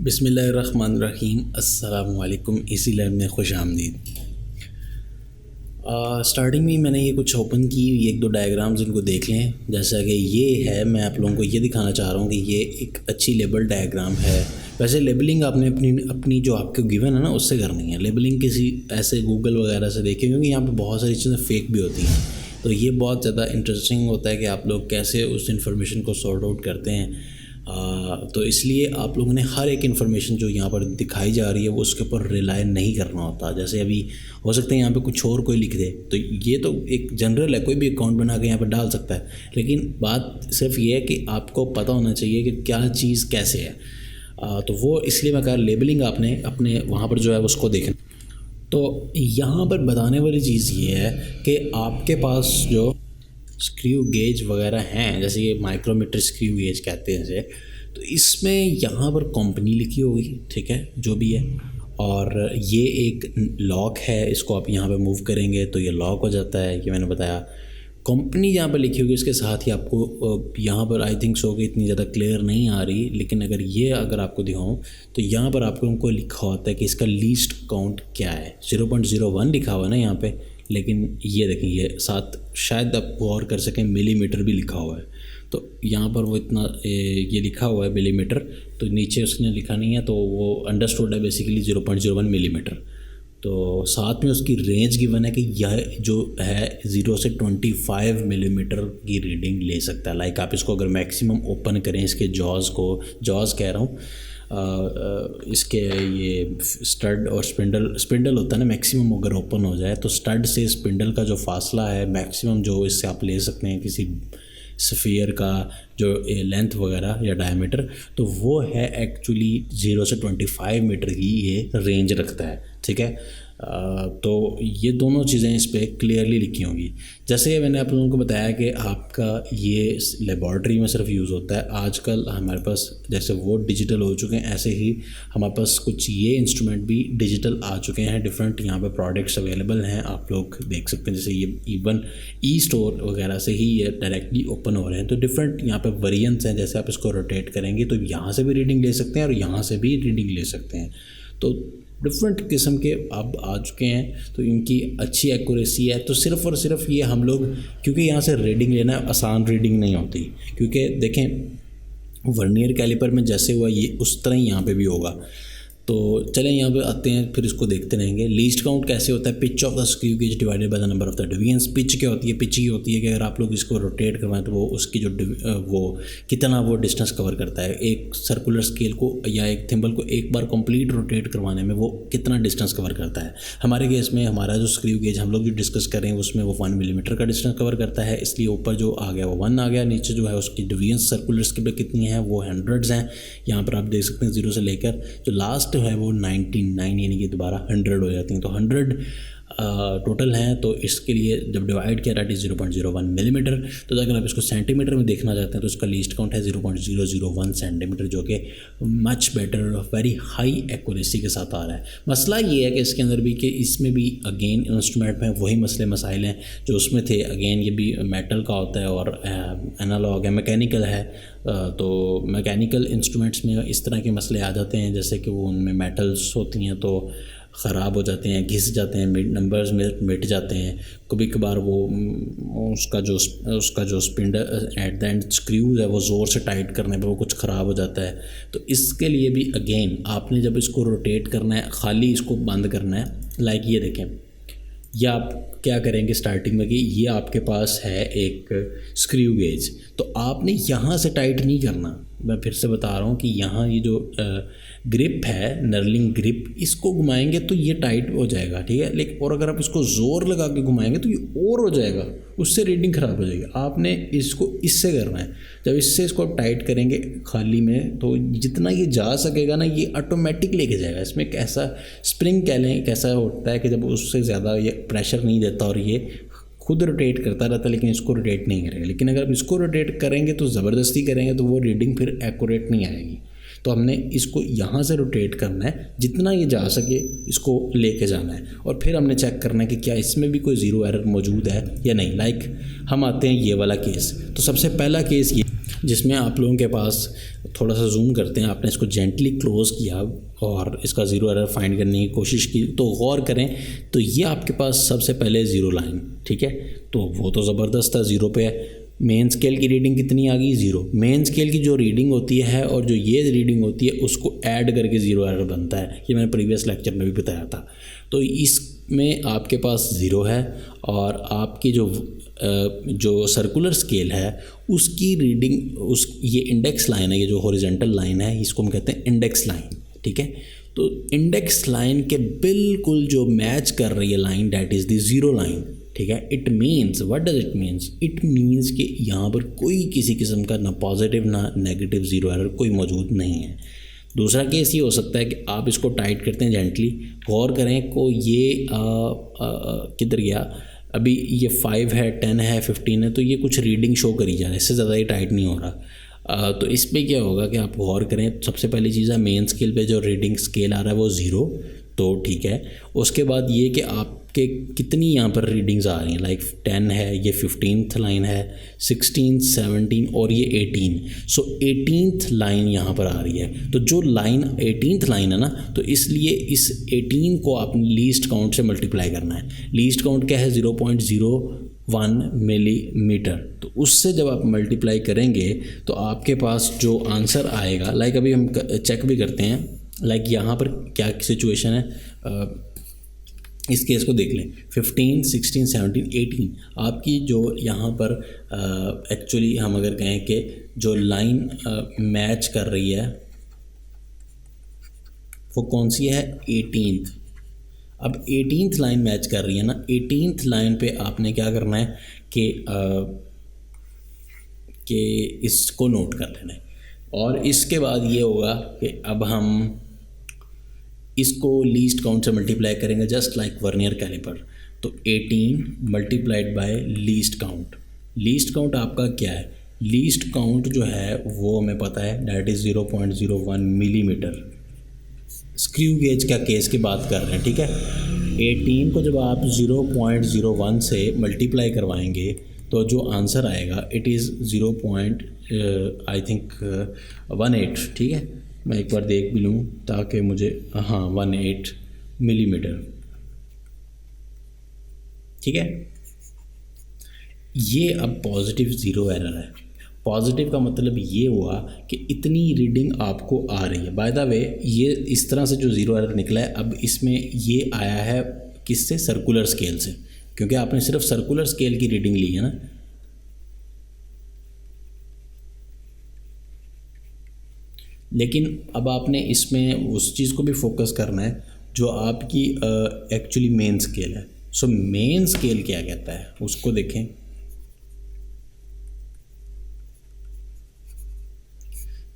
बिस्मिल्लाहिर्रहमानिर्रहीम। अस्सलामुअलैकुम। इसी लर्न में खुश आमदीद। स्टार्टिंग में मैंने ये कुछ ओपन की एक दो डायग्राम्स, इनको देख लें। जैसा कि ये है, मैं आप लोगों को ये दिखाना चाह रहा हूँ कि ये एक अच्छी लेबल डायग्राम है। वैसे लेबलिंग आपने अपनी जो आपको गिवन है ना, उससे करनी है। लेबलिंग किसी ऐसे गूगल वगैरह से देखें, क्योंकि यहाँ पे बहुत सारी चीज़ें फ़ेक भी होती हैं। तो ये बहुत ज़्यादा इंटरेस्टिंग होता है कि आप लोग कैसे उस इन्फॉर्मेशन को सॉर्ट आउट करते हैं। तो इसलिए आप लोगों ने हर एक इन्फॉर्मेशन जो यहाँ पर दिखाई जा रही है वो उसके ऊपर रिलाय नहीं करना होता। जैसे अभी हो सकता है यहाँ पे कुछ और कोई लिख दे, तो ये तो एक जनरल है, कोई भी अकाउंट बना के यहाँ पर डाल सकता है। लेकिन बात सिर्फ ये है कि आपको पता होना चाहिए कि क्या चीज़ कैसे है। तो वो इसलिए मैं कहा लेबलिंग आपने अपने वहाँ पर जो है उसको देखना। तो यहाँ पर बताने वाली चीज़ ये है कि आपके पास जो स्क्रू गेज वगैरह हैं, जैसे ये माइक्रोमीटर स्क्रू गेज कहते हैं इसे, तो इसमें यहाँ पर कंपनी लिखी होगी, ठीक है, जो भी है। और ये एक लॉक है, इसको आप यहाँ पे मूव करेंगे तो ये लॉक हो जाता है। ये मैंने बताया कंपनी यहाँ पर लिखी होगी। इसके साथ ही आपको यहाँ पर आई थिंक सो कि इतनी ज़्यादा क्लियर नहीं आ रही, लेकिन अगर आपको दिखाऊँ तो यहाँ पर आपको उनको लिखा होता है कि इसका लीस्ट काउंट क्या है। 0.01 लिखा हुआ है ना यहाँ पे, लेकिन ये देखें, ये साथ शायद आप गौर कर सकें मिलीमीटर भी लिखा हुआ है। तो यहाँ पर वो इतना ये लिखा हुआ है मिलीमीटर, तो नीचे उसने लिखा नहीं है, तो वो अंडरस्टूड है बेसिकली 0.01 मिलीमीटर। तो साथ में उसकी रेंज गिवन है कि यह जो है 0 से 25 मिलीमीटर की रीडिंग ले सकता है। लाइक आप इसको अगर मैक्सिमम ओपन करें, इसके जॉज़ कह रहा हूँ, इसके ये स्टड और स्पिंडल होता है ना, मैक्सिमम अगर ओपन हो जाए तो स्टड से स्पिंडल का जो फासला है मैक्सिमम जो इससे आप ले सकते हैं किसी स्फीयर का जो लेंथ वगैरह या डायमीटर, तो वो है एक्चुअली 0 से 25 मीटर की ये रेंज रखता है, ठीक है। तो ये दोनों चीज़ें इस पर क्लियरली लिखी होंगी। जैसे मैंने आप लोगों को बताया कि आपका ये लेबॉर्ट्री में सिर्फ यूज़ होता है। आजकल हमारे पास जैसे वो डिजिटल हो चुके हैं, ऐसे ही हमारे पास कुछ ये इंस्ट्रूमेंट भी डिजिटल आ चुके हैं। डिफरेंट यहाँ पे प्रोडक्ट्स अवेलेबल हैं, आप लोग देख सकते हैं। जैसे ये इवन ई स्टोर वगैरह से ही ये डायरेक्टली ओपन हो रहे हैं। तो डिफरेंट यहाँ पे वेरिएंट्स हैं। जैसे आप इसको रोटेट करेंगे तो यहाँ से भी रीडिंग ले सकते हैं और यहाँ से भी रीडिंग ले सकते हैं। तो डिफरेंट किस्म के अब आ चुके हैं, तो इनकी अच्छी एक्यूरेसी है। तो सिर्फ़ और सिर्फ ये हम लोग, क्योंकि यहाँ से रीडिंग लेना आसान रीडिंग नहीं होती, क्योंकि देखें वर्नियर कैलिपर में जैसे हुआ ये उस तरह ही यहाँ पे भी होगा। तो चलें यहाँ पे आते हैं, फिर इसको देखते रहेंगे। लीस्ट काउंट कैसे होता है? Pitch of the screw gauge divided by the number of the divisions. Pitch क्या होती है? पिच ये होती है कि अगर आप लोग इसको रोटेट करवाएं तो वो उसकी जो वो कितना वो डिस्टेंस कवर करता है। एक सर्कुलर स्केल को या एक थिम्बल को एक बार कंप्लीट रोटेट करवाने में वो कितना डिस्टेंस कवर करता है। हमारे केस में हमारा जो स्क्रू गेज हम लोग जो डिस्कस कर रहे हैं उसमें वो 1 मिलीमीटर का डिस्टेंस कवर करता है, इसलिए ऊपर जो आ गया वो 1 आ गया। नीचे जो है उसकी डिवीजन्स सर्कुलर स्केल पर कितनी है वो हंड्रेड्स हैं। यहाँ पर आप देख सकते हैं 0 से लेकर जो लास्ट है वो 99 यानी कि दोबारा 100 हो जाती हैं। तो 100 टोटल हैं। तो इसके लिए जब डिवाइड किया डेट इज़ 0.01 मिलीमीटर। तो अगर आप इसको सेंटीमीटर में देखना चाहते हैं तो इसका लीस्ट काउंट है 0.001 सेंटीमीटर, जो कि मच बेटर और वेरी हाई एक्यूरेसी के साथ आ रहा है। मसला ये है कि इसके अंदर भी कि इसमें भी अगेन इंस्ट्रूमेंट में वही मसले मसाइल हैं जो उसमें थे। अगेन ये भी मेटल का होता है और एनालॉग है, मैकेनिकल है। तो मैकेनिकल इंस्ट्रूमेंट्स में इस तरह के मसले आ जाते हैं, जैसे कि वो उनमें मेटल्स होती हैं तो ख़राब हो जाते हैं, घिस जाते हैं, नंबर्स में मिट जाते हैं। कभी कभार वो उसका जो spindle at the end screws है वो ज़ोर से टाइट करने पे वो कुछ ख़राब हो जाता है। तो इसके लिए भी अगेन आपने जब इसको रोटेट करना है, खाली इसको बंद करना है, लाइक ये देखें, या आप क्या करेंगे स्टार्टिंग में कि ये आपके पास है एक स्क्रू गेज, तो आपने यहाँ से टाइट नहीं करना। मैं फिर से बता रहा हूँ कि यहाँ ये जो ग्रिप है, नर्लिंग ग्रिप, इसको घुमाएंगे तो ये टाइट हो जाएगा, ठीक है। लेकिन और अगर आप इसको ज़ोर लगा के घुमाएंगे तो ये और हो जाएगा, उससे रीडिंग ख़राब हो जाएगी। आपने इसको इससे करना है। जब इससे इसको आप टाइट करेंगे खाली में, तो जितना ये जा सकेगा ना ये ऑटोमेटिक लेके जाएगा। इसमें एक ऐसा स्प्रिंग कह लें, एक ऐसा होता है कि जब उससे ज़्यादा ये प्रेशर नहीं देता और ये खुद रोटेट करता रहता है, लेकिन इसको रोटेट नहीं करेगा। लेकिन अगर आप इसको रोटेट करेंगे तो ज़बरदस्ती करेंगे तो वो रीडिंग फिर एक्यूरेट नहीं आएगी। तो हमने इसको यहाँ से रोटेट करना है, जितना ये जा सके इसको लेके जाना है, और फिर हमने चेक करना है कि क्या इसमें भी कोई ज़ीरो एरर मौजूद है या नहीं। लाइक हम आते हैं ये वाला केस। तो सबसे पहला केस ये जिसमें आप लोगों के पास थोड़ा सा जूम करते हैं, आपने इसको जेंटली क्लोज़ किया और इसका ज़ीरो एरर फाइंड करने की कोशिश की, तो गौर करें तो ये आपके पास सबसे पहले ज़ीरो लाइन, ठीक है, तो वो तो ज़बरदस्त था, ज़ीरो पे है। मेन स्केल की रीडिंग कितनी आ गई? ज़ीरो। मेन स्केल की जो रीडिंग होती है और जो ये रीडिंग होती है उसको ऐड करके ज़ीरो एरर बनता है, ये मैंने प्रीवियस लेक्चर में भी बताया था। तो इसमें आपके पास ज़ीरो है और आपकी जो सर्कुलर स्केल है उसकी रीडिंग ये इंडेक्स लाइन है, ये जो हॉरिजॉन्टल लाइन है इसको हम कहते हैं इंडेक्स लाइन, ठीक है। तो इंडेक्स लाइन के बिल्कुल जो मैच कर रही है line, that is the zero line, ठीक है। It means, what does it means? It means कि यहाँ पर कोई किसी किस्म का ना पॉजिटिव ना नेगेटिव ज़ीरो एरर कोई मौजूद नहीं है। दूसरा केस ये हो सकता है कि आप इसको टाइट करते हैं जेंटली, गौर करें को ये किधर गया, अभी ये 5 है, 10 है, 15 है, तो ये कुछ रीडिंग शो करी जा रहा है, इससे ज़्यादा ये टाइट नहीं हो रहा। तो इस पर क्या होगा कि आप गौर करें, सबसे पहली चीज़ है मेन स्केल पे जो रीडिंग स्केल आ रहा है वो ज़ीरो, तो ठीक है। उसके बाद ये कि आपके कितनी यहाँ पर रीडिंग्स आ रही हैं, लाइक 10 है, ये 15th लाइन है, 16, 17 और ये 18, सो 18th लाइन यहाँ पर आ रही है। तो जो लाइन 18th लाइन है ना, तो इसलिए इस 18 को आपने लीस्ट काउंट से मल्टीप्लाई करना है। लीस्ट काउंट क्या है? 0.01 मिलीमीटर। तो उससे जब आप मल्टीप्लाई करेंगे तो आपके पास जो आंसर आएगा, लाइक अभी हम चेक भी करते हैं, लाइक यहाँ पर क्या सिचुएशन है, इस केस को देख लें, 15, 16, 17, 18, आपकी जो यहाँ पर एक्चुअली हम अगर कहें कि जो लाइन मैच कर रही है वो कौन सी है? 18th। अब 18th लाइन मैच कर रही है ना, 18th लाइन पे आपने क्या करना है कि इसको नोट कर लेना है, और इसके बाद ये होगा कि अब हम इसको लीस्ट काउंट से मल्टीप्लाई करेंगे, जस्ट लाइक वर्नियर कैलिपर। तो 18 multiplied by least count. Least count आपका क्या है? लीस्ट काउंट जो है वो हमें पता है, that is 0.01 millimetre. Screw gauge का केस की बात कर रहे हैं, ठीक है। 18 को जब आप 0.01 से मल्टीप्लाई करवाएंगे तो जो आंसर आएगा इट इज़ 0.18, ठीक है। मैं एक बार देख भी लूँ ताकि मुझे, हाँ 18 मिलीमीटर, ठीक है। ये अब पॉजिटिव ज़ीरो एरर है। पॉजिटिव का मतलब ये हुआ कि इतनी रीडिंग आपको आ रही है। बाय द वे ये इस तरह से जो ज़ीरो एरर निकला है, अब इसमें ये आया है किससे? सर्कुलर स्केल से, क्योंकि आपने सिर्फ सर्कुलर स्केल की रीडिंग ली है ना। लेकिन अब आपने इसमें उस चीज़ को भी फोकस करना है जो आपकी एक्चुअली मेन स्केल है। सो मेन स्केल क्या कहता है उसको देखें।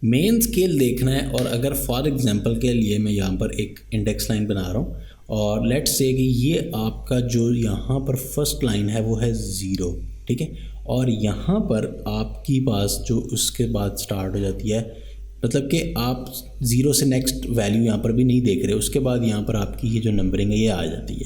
मेन स्केल देखना है, और अगर फॉर एग्जांपल के लिए मैं यहाँ पर एक इंडेक्स लाइन बना रहा हूँ और लेट्स से कि ये आपका जो यहाँ पर फर्स्ट लाइन है वो है 0, ठीक है, और यहाँ पर आपकी पास जो उसके बाद स्टार्ट हो जाती है, मतलब कि आप 0 से नेक्स्ट वैल्यू यहाँ पर भी नहीं देख रहे, उसके बाद यहाँ पर आपकी ये जो नंबरिंग है ये आ जाती है।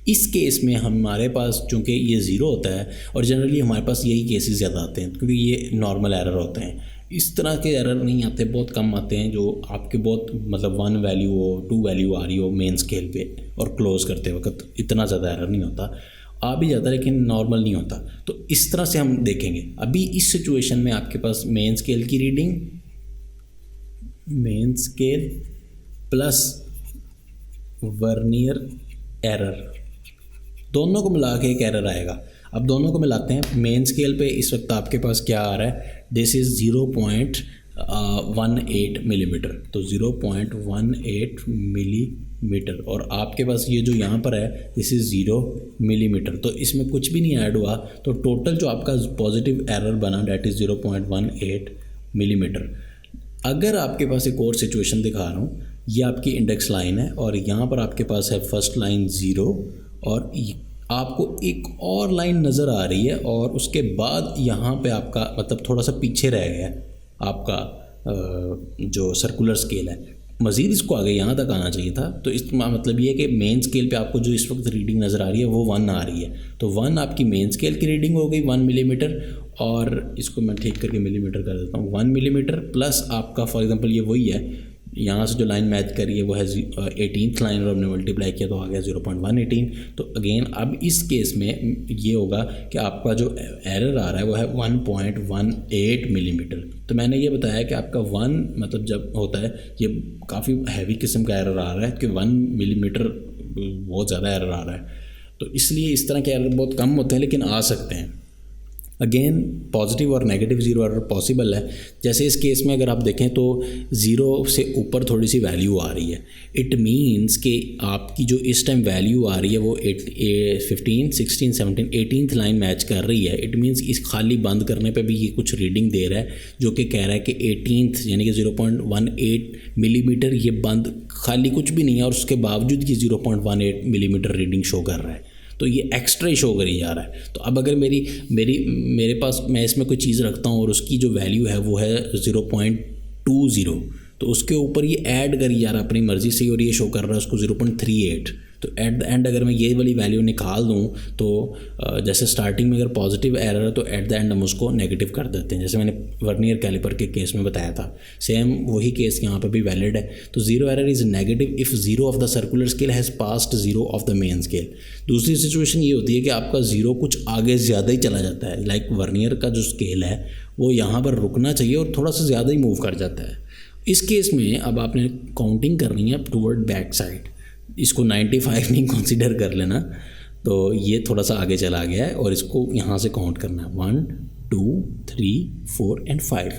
इस केस में हमारे पास चूँकि ये 0 होता है, और जनरली हमारे पास यही केसेस ज़्यादा आते हैं क्योंकि ये नॉर्मल एरर होते हैं। इस तरह के एरर नहीं आते, बहुत कम आते हैं जो आपके बहुत मतलब 1 वैल्यू हो, 2 वैल्यू आ रही हो मेन स्केल पे, और क्लोज करते वक्त इतना ज़्यादा एरर नहीं होता, आ भी जाता है लेकिन नॉर्मल नहीं होता। तो इस तरह से हम देखेंगे। अभी इस सिचुएशन में आपके पास मेन स्केल की reading, main scale plus vernier error, दोनों को मिला के एक एरर आएगा। अब दोनों को मिलाते हैं। मेन स्केल पे इस वक्त आपके पास क्या आ रहा है? दिस इज़ 0.18 मिलीमीटर, तो 0.18 मिलीमीटर, और आपके पास ये जो यहाँ पर है दिस इज़ 0 मिलीमीटर। तो इसमें कुछ भी नहीं ऐड हुआ, तो टोटल जो आपका पॉजिटिव एरर बना डैट इज़ 0.18 मिलीमीटर। अगर आपके पास एक और सिचुएशन दिखा रहा हूँ, ये आपकी इंडेक्स लाइन है और यहाँ पर आपके पास है फर्स्ट लाइन 0, और आपको एक और लाइन नज़र आ रही है, और उसके बाद यहाँ पे आपका मतलब थोड़ा सा पीछे रह गया आपका जो सर्कुलर स्केल है, मज़ीद इसको आगे यहाँ तक आना चाहिए था। तो इस मतलब ये है कि मेन स्केल पे आपको जो इस वक्त रीडिंग नज़र आ रही है वो 1 आ रही है, तो 1 आपकी मेन स्केल की रीडिंग हो गई 1 मिलीमीटर, और इसको मैं ठीक करके मिलीमीटर कर देता हूँ, 1 मिलीमीटर प्लस आपका फॉर एग्जांपल ये वही है, यहाँ से जो लाइन मैच कर रही है वो है 18th लाइन और हमने मल्टीप्लाई किया तो आ गया 0.118। तो अगेन अब इस केस में ये होगा कि आपका जो एरर आ रहा है वो है 1.18 मिलीमीटर। तो मैंने ये बताया कि आपका 1 मतलब जब होता है ये काफ़ी हैवी किस्म का एरर आ रहा है कि 1 मिलीमीटर बहुत ज़्यादा एरर आ रहा है, तो इसलिए इस तरह के एरर बहुत कम होते हैं लेकिन आ सकते हैं। अगेन पॉजिटिव और नेगेटिव ज़ीरो एरर पॉसिबल है। जैसे इस केस में अगर आप देखें तो ज़ीरो से ऊपर थोड़ी सी वैल्यू आ रही है, इट मीन्स कि आपकी जो इस टाइम वैल्यू आ रही है वो 15, 16, 17, 18th लाइन मैच कर रही है। इट मीन्स इस खाली बंद करने पे भी ये कुछ रीडिंग दे रहा है जो कि कह रहा है कि 18th यानी कि 0.18 मिलीमीटर ये बंद खाली कुछ भी नहीं है, और उसके बावजूद ये 0.18 मिलीमीटर रीडिंग शो कर रहा है, तो ये एक्स्ट्रा ही शो करी जा रहा है। तो अब अगर मेरे पास मैं इसमें कोई चीज़ रखता हूँ और उसकी जो वैल्यू है वो है 0.20, तो उसके ऊपर ये ऐड करी जा रहा है अपनी मर्ज़ी से और ये शो कर रहा है उसको 0.38। तो एट द एंड अगर मैं ये वाली वैल्यू निकाल दूँ तो जैसे स्टार्टिंग में अगर पॉजिटिव एरर है तो एट द एंड हम उसको नेगेटिव कर देते हैं, जैसे मैंने वर्नियर कैलिपर के केस में बताया था। सेम वही केस यहाँ पे भी वैलिड है। तो zero error is negative if zero of the circular scale has past zero of the main scale. दूसरी सिचुएशन ये होती है कि आपका ज़ीरो कुछ आगे ज़्यादा ही चला जाता है, लाइक वर्नियर का जो स्केल है वो यहाँ पर रुकना चाहिए और थोड़ा सा ज़्यादा ही मूव कर जाता है। इस केस में अब आपने काउंटिंग करनी है टूवर्ड बैक साइड, इसको 95 नहीं कंसीडर कर लेना, तो ये थोड़ा सा आगे चला गया है और इसको यहाँ से काउंट करना है 1 2 3 4 एंड 5।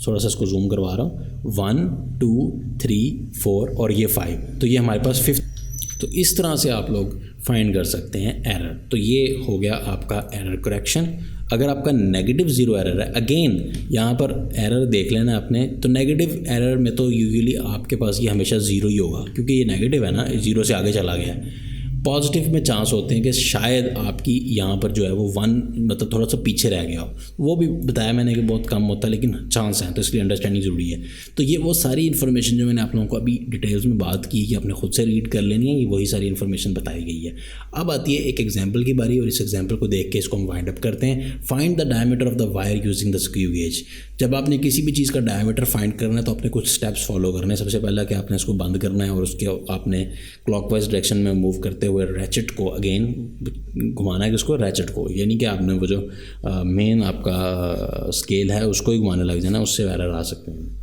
थोड़ा सा इसको जूम करवा रहा हूँ, 1 2 3 4 और ये 5, तो ये हमारे पास 5। तो इस तरह से आप लोग फाइंड कर सकते हैं एरर। तो ये हो गया आपका एरर करेक्शन। अगर आपका नेगेटिव ज़ीरो एरर है, अगेन यहाँ पर एरर देख लेना आपने, तो नेगेटिव एरर में तो यूजुअली आपके पास ये हमेशा ज़ीरो ही होगा क्योंकि ये नेगेटिव है ना, ज़ीरो से आगे चला गया है। पॉजिटिव में चांस होते हैं कि शायद आपकी यहाँ पर जो है वो 1 मतलब थोड़ा सा पीछे रह गया हो, वो भी बताया मैंने कि बहुत कम होता है लेकिन चांस है, तो इसलिए अंडरस्टैंडिंग ज़रूरी है। तो ये वो सारी इन्फॉर्मेशन जो मैंने आप लोगों को अभी डिटेल्स में बात की कि आपने खुद से रीड कर लेनी है, ये वही सारी इन्फॉर्मेशन बताई गई है। अब आती है एक एग्जाम्पल की बारी और इस एग्जाम्पल को देख के इसको हम वाइंड अप करते हैं। Find the diameter of the wire using the screw gauge. जब आपने किसी भी चीज़ का डायमीटर फाइंड करना है तो आपने कुछ स्टेप्स फॉलो करने हैं। सबसे पहला कि आपने इसको बंद करना है और उसके आपने क्लॉकवाइज डायरेक्शन में मूव करते हुए रैचेट को अगेन घुमाना है, किसको, रैचेट को, यानी कि आपने वो जो मेन आपका स्केल है उसको ही घुमाने लग जाना, उससे एरर आ सकते हैं।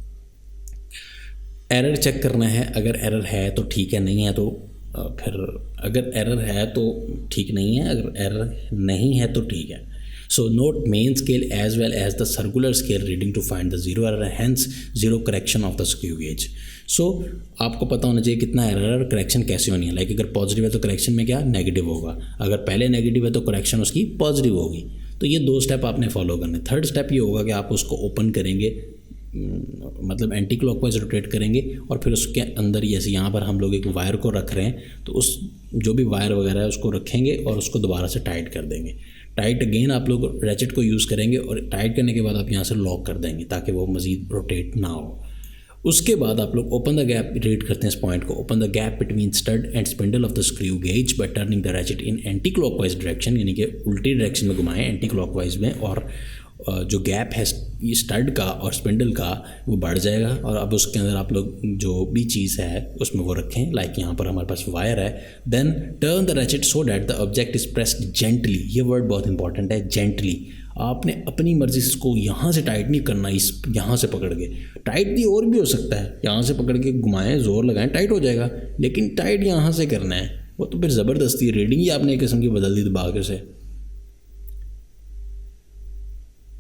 एरर चेक करना है, अगर एरर है तो ठीक है, नहीं है तो फिर अगर एरर है तो ठीक नहीं है, अगर एरर नहीं है तो ठीक है। So note main scale as well as the circular scale reading to find the zero error, hence zero correction of the screw gauge. So आपको पता होना चाहिए कितना एरर और करेक्शन कैसे होनी है। लाइक अगर पॉजिटिव है तो करेक्शन में क्या नेगेटिव होगा, अगर पहले नेगेटिव है तो करेक्शन उसकी पॉजिटिव होगी। तो ये 2 स्टेप आपने फॉलो करने। थर्ड स्टेप ये होगा कि आप उसको ओपन करेंगे, मतलब एंटी क्लॉकवाइज रोटेट करेंगे और फिर उसके अंदर जैसे यहाँ पर हम लोग एक वायर को रख रहे हैं तो उस जो भी वायर वगैरह है उसको रखेंगे और उसको दोबारा से टाइट कर देंगे। टाइट अगेन आप लोग रैचेट को यूज़ करेंगे और टाइट करने के बाद आप यहाँ से लॉक कर देंगे ताकि वो मज़ीद रोटेट ना हो। उसके बाद आप लोग ओपन द गैप रीड करते हैं इस पॉइंट को, open the gap between stud and spindle of the screw gauge bye turning the ratchet in anti clockwise direction, यानी कि उल्टी डायरेक्शन में घुमाएं एंटी क्लॉकवाइज में, और जो गैप है स्टड का और स्पिंडल का वो बढ़ जाएगा। और अब उसके अंदर आप लोग जो भी चीज़ है उसमें वो रखें, लाइक यहाँ पर हमारे पास वायर है। Then turn the ratchet so that the object is pressed gently. ये वर्ड बहुत इंपॉर्टेंट है, जेंटली। आपने अपनी मर्जी से इसको यहाँ से टाइट नहीं करना, इस यहाँ से पकड़ के टाइट भी और भी हो सकता है, यहाँ से पकड़ के घुमाएं, जोर लगाएं, टाइट हो जाएगा, लेकिन टाइट यहाँ से करना है, वो तो फिर ज़बरदस्ती रीडिंग ही आपने एक किस्म की बदल दी दबा के से।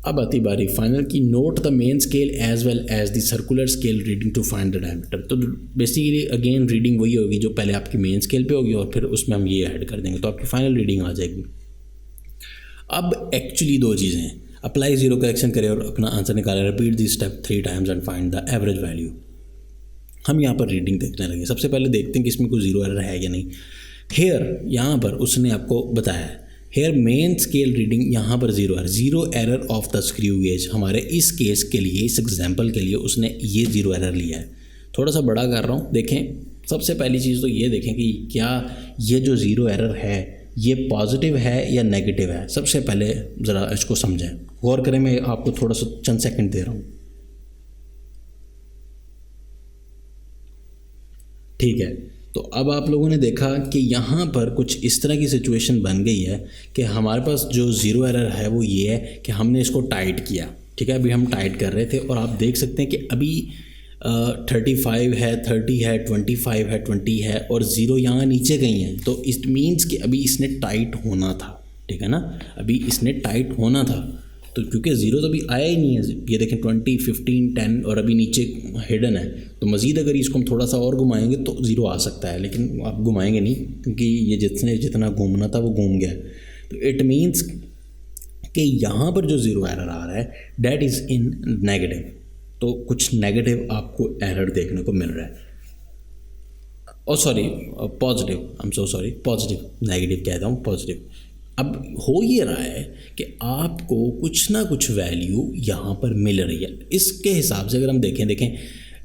अब आती बारी फाइनल की, note the main scale as well as the circular scale reading to find the diameter. तो बेसिकली अगेन रीडिंग वही होगी जो पहले आपकी मेन स्केल पे होगी और फिर उसमें हम ये ऐड कर देंगे तो आपकी फाइनल रीडिंग आ जाएगी। अब एक्चुअली 2 चीज़ें हैं, अप्लाई ज़ीरो करेक्शन करें और अपना आंसर निकालें, repeat this step 3 times and find the average value. हम यहाँ पर रीडिंग देखने लगे। सबसे पहले देखते हैं कि इसमें कोई ज़ीरो एरर है या नहीं। हेयर यहाँ पर उसने आपको बताया, हेयर मेन स्केल रीडिंग यहाँ पर ज़ीरो है, zero error of the screw gauge. हमारे इस केस के लिए, इस एग्जांपल के लिए उसने ये ज़ीरो एरर लिया है। थोड़ा सा बड़ा कर रहा हूँ। देखें, सबसे पहली चीज़ तो ये देखें कि क्या ये जो ज़ीरो एरर है ये पॉजिटिव है या नेगेटिव है। सबसे पहले ज़रा इसको समझें, गौर करें। मैं आपको थोड़ा सा चंद सेकंड दे रहा हूँ, ठीक है। तो अब आप लोगों ने देखा कि यहाँ पर कुछ इस तरह की सिचुएशन बन गई है कि हमारे पास जो ज़ीरो एरर है वो ये है कि हमने इसको टाइट किया, ठीक है। अभी हम टाइट कर रहे थे और आप देख सकते हैं कि अभी 35 है, 30 है, 25 है, 20 है और ज़ीरो यहाँ नीचे गई हैं। तो इट मीन्स कि अभी इसने टाइट होना था, ठीक है ना, अभी इसने टाइट होना था। तो क्योंकि ज़ीरो तो अभी आया ही नहीं है, ये देखें 20, 15, 10 और अभी नीचे हिडन है। तो मज़ीद अगर इसको हम थोड़ा सा और घुमाएंगे तो ज़ीरो आ सकता है, लेकिन आप घुमाएंगे नहीं क्योंकि ये जितना घूमना था वो घूम गया। तो इट मीन्स कि यहाँ पर जो ज़ीरो एरर आ रहा है डैट इज़ इन नेगेटिव। तो कुछ नेगेटिव आपको एरर देखने को मिल रहा है, और sorry positive, I am so sorry, positive, negative कहता हूँ, पॉजिटिव। अब हो ये रहा है कि आपको कुछ ना कुछ वैल्यू यहाँ पर मिल रही है। इसके हिसाब से अगर हम देखें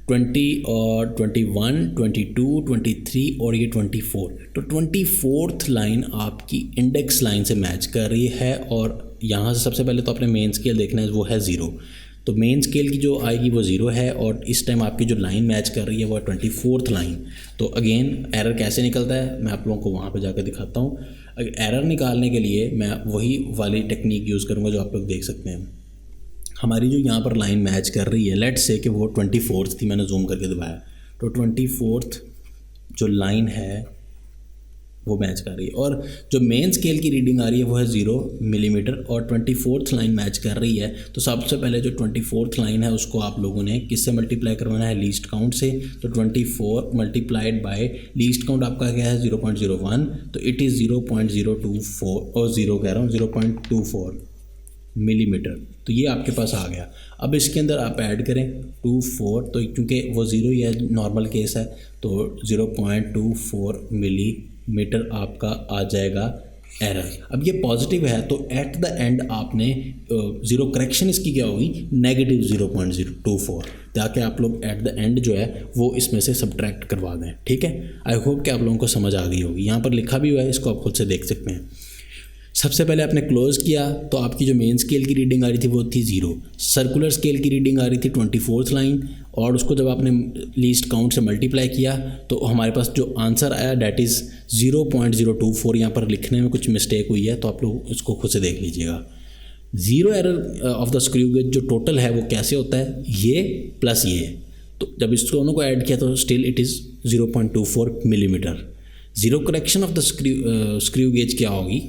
20 और 21, 22, 23 और ये 24, तो 24th लाइन आपकी इंडेक्स लाइन से मैच कर रही है। और यहाँ से सबसे पहले तो आपने मेन स्केल देखना है, वो है ज़ीरो। तो मेन स्केल की जो आएगी वो ज़ीरो है और इस टाइम आपकी जो लाइन मैच कर रही है वो 24th लाइन। तो अगेन एरर कैसे निकलता है मैं आप लोगों को वहाँ पे जाकर दिखाता हूँ। एरर निकालने के लिए मैं वही वाली टेक्निक यूज़ करूँगा जो आप लोग देख सकते हैं। हमारी जो यहाँ पर लाइन मैच कर रही है, लेट्स से कि वो 24th थी, मैंने जूम करके दिखाया। तो 24th जो लाइन है वो मैच कर रही है और जो मेन स्केल की रीडिंग आ रही है वो है 0 मिलीमीटर और 24th लाइन मैच कर रही है। तो सबसे पहले जो 24th लाइन है उसको आप लोगों ने किससे मल्टीप्लाई करवाना है, लीस्ट काउंट से। तो 24 मल्टीप्लाइड बाय लीस्ट काउंट आपका क्या है 0.01, तो इट इज़ 0.024 और 0 कह रहा हूँ 0.24 मिलीमीटर। तो ये आपके पास आ गया। अब इसके अंदर आप ऐड करें 24, तो क्योंकि वो ज़ीरो ही है, नॉर्मल केस है, तो 0.24 मिलीमीटर आपका आ जाएगा एरर। अब ये पॉजिटिव है तो एट द एंड आपने ज़ीरो करेक्शन इसकी क्या होगी, नेगेटिव 0.024, ताकि आप लोग एट द एंड जो है वो इसमें से सब्ट्रैक्ट करवा दें। ठीक है, आई होप कि आप लोगों को समझ आ गई होगी। यहाँ पर लिखा भी हुआ है, इसको आप खुद से देख सकते हैं। सबसे पहले आपने क्लोज़ किया तो आपकी जो मेन स्केल की रीडिंग आ रही थी वो थी 0, सर्कुलर स्केल की रीडिंग आ रही थी 24th लाइन, और उसको जब आपने लीस्ट काउंट से मल्टीप्लाई किया तो हमारे पास जो आंसर आया डैट इज़ 0.024। यहाँ पर लिखने में कुछ मिस्टेक हुई है तो आप लोग इसको खुद से देख लीजिएगा। Zero error of the screw gauge जो टोटल है वो कैसे होता है, ये प्लस ये, तो जब इस दोनों को ऐड किया तो still it is 0.24 millimetre. Zero correction of the screw gauge क्या होगी,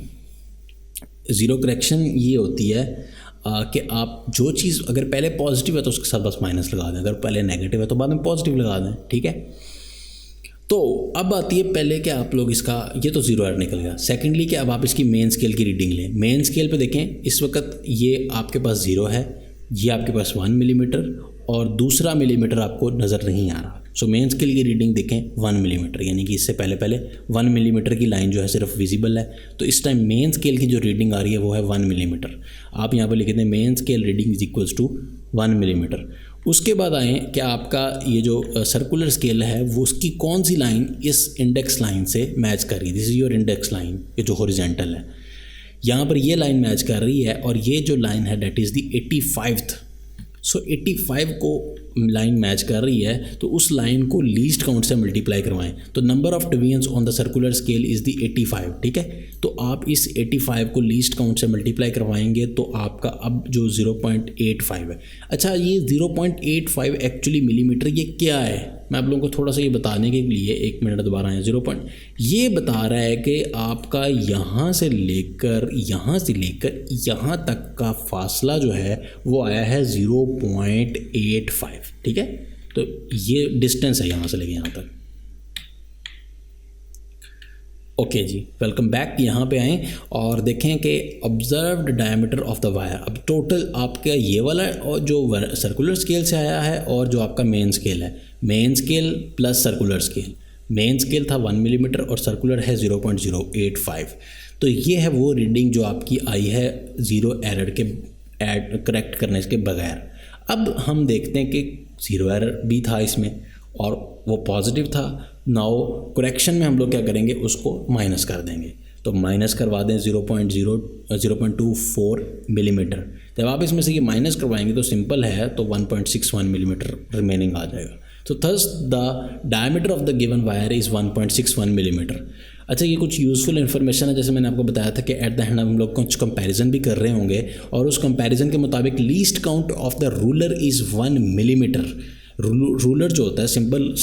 ज़ीरो करेक्शन ये होती है कि आप जो चीज़ अगर पहले पॉजिटिव है तो उसके साथ बस माइनस लगा दें, अगर पहले नेगेटिव है तो बाद में पॉजिटिव लगा दें। ठीक है, तो अब आती है पहले कि आप लोग इसका, ये तो ज़ीरो एरर निकल गया। सेकेंडली कि अब आप इसकी मेन स्केल की रीडिंग लें। मेन स्केल पे देखें इस वक्त ये आपके पास 0 है, ये आपके पास 1 मिलीमीटर और दूसरा मिलीमीटर आपको नज़र नहीं आ रहा। सो मेन स्केल की रीडिंग देखें 1 मिलीमीटर, यानी कि इससे पहले 1 मिलीमीटर की लाइन जो है सिर्फ विजिबल है। तो इस टाइम मेन स्केल की जो रीडिंग आ रही है वो है 1 मिलीमीटर। आप यहाँ पर लिख दें main scale reading is equals to 1 millimetre. उसके बाद आएँ कि आपका ये जो सर्कुलर स्केल है वो उसकी कौन सी लाइन इस इंडेक्स लाइन से मैच कर रही है। This is your index line, ये जो हॉरिजॉन्टल है, यहाँ पर ये लाइन मैच कर रही है और ये जो लाइन है डैट इज़ दी 85th। सो 85 को लाइन मैच कर रही है तो उस लाइन को लीस्ट काउंट से मल्टीप्लाई करवाएं। तो number of divisions on the circular scale is the 85। ठीक है, तो आप इस 85 को लीस्ट काउंट से मल्टीप्लाई करवाएंगे तो आपका अब जो 0.85 है। अच्छा, ये 0.85 एक्चुअली मिलीमीटर ये क्या है, मैं आप लोगों को थोड़ा सा ये बताने के लिए 1 मिनट दोबारा आए। ये बता रहा है कि आपका यहाँ से लेकर यहाँ तक का फासला जो है वो आया है 0.85। ठीक है, तो ये डिस्टेंस है यहाँ से लेके यहाँ तक। ओके जी, वेलकम बैक। यहाँ पे आएँ और देखें कि observed diameter of the wire. अब टोटल आपका ये वाला और जो सर्कुलर स्केल से आया है और जो आपका मेन स्केल है, main scale plus circular scale. Main scale था 1 मिलीमीटर और सर्कुलर है 0.085। तो ये है वो रीडिंग जो आपकी आई है ज़ीरो एरर के करेक्ट करने के बगैर। अब हम देखते हैं कि ज़ीरो एरर भी था इसमें और वो पॉजिटिव था। नाउ करेक्शन में हम लोग क्या करेंगे, उसको माइनस कर देंगे। तो माइनस करवा दें 0.24 मिलीमीटर। जब आप इसमें से ये माइनस करवाएंगे तो सिंपल है, तो 1.61 मिलीमीटर रिमेनिंग आ जाएगा। तो thus the diameter of the given wire is 1.61 millimetre. अच्छा, ये कुछ यूज़फुल इन्फॉर्मेशन है। जैसे मैंने आपको बताया था कि एट द एंड हम लोग कुछ कंपैरिजन भी कर रहे होंगे, और उस कंपैरिजन के मुताबिक least count of the ruler is 1 millimetre. Ruler जो होता है सिंपल,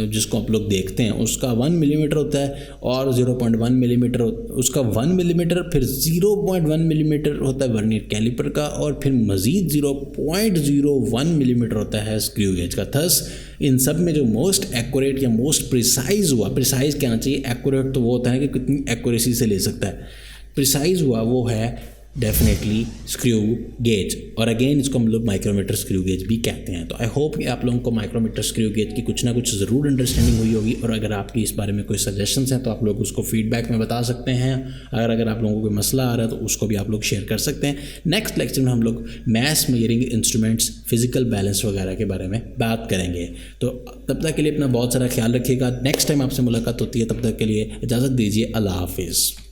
जिसको आप लोग देखते हैं, उसका 1 मिलीमीटर होता है, और 0.1 मिलीमीटर उसका 1 मिलीमीटर, फिर 0.1 मिलीमीटर होता है वर्नियर कैलिपर का, और फिर मज़ीद 0.01 मिलीमीटर होता है स्क्रू गेज का। थस इन सब में जो मोस्ट एक्यूरेट या मोस्ट प्रिसाइज हुआ, प्रिसाइज कहना चाहिए, एक्यूरेट तो वो होता है कि कितनी एक्यूरेसी से ले सकता है, प्रिसाइज हुआ वो है डेफिनेटली स्क्रू गेज। और अगेन इसको हम लोग माइक्रोमीटर स्क्रू गेज भी कहते हैं। तो आई होप कि आप लोगों को माइक्रोमीटर स्क्रू गेज की कुछ ना कुछ ज़रूर अंडरस्टैंडिंग हुई होगी, और अगर आपकी इस बारे में कोई सजेशंस हैं तो आप लोग उसको फीडबैक में बता सकते हैं। अगर आप लोगों को कोई मसला आ रहा है तो उसको भी आप लोग शेयर कर सकते हैं। नेक्स्ट लेक्चर में हम लोग math measuring instruments, physical balance वगैरह के बारे में बात करेंगे। तो तब तक के लिए अपना बहुत सारा ख्याल रखिएगा। नेक्स्ट टाइम आपसे मुलाकात होती है, तब तक के लिए इजाज़त दीजिए। अल्लाह हाफिज़।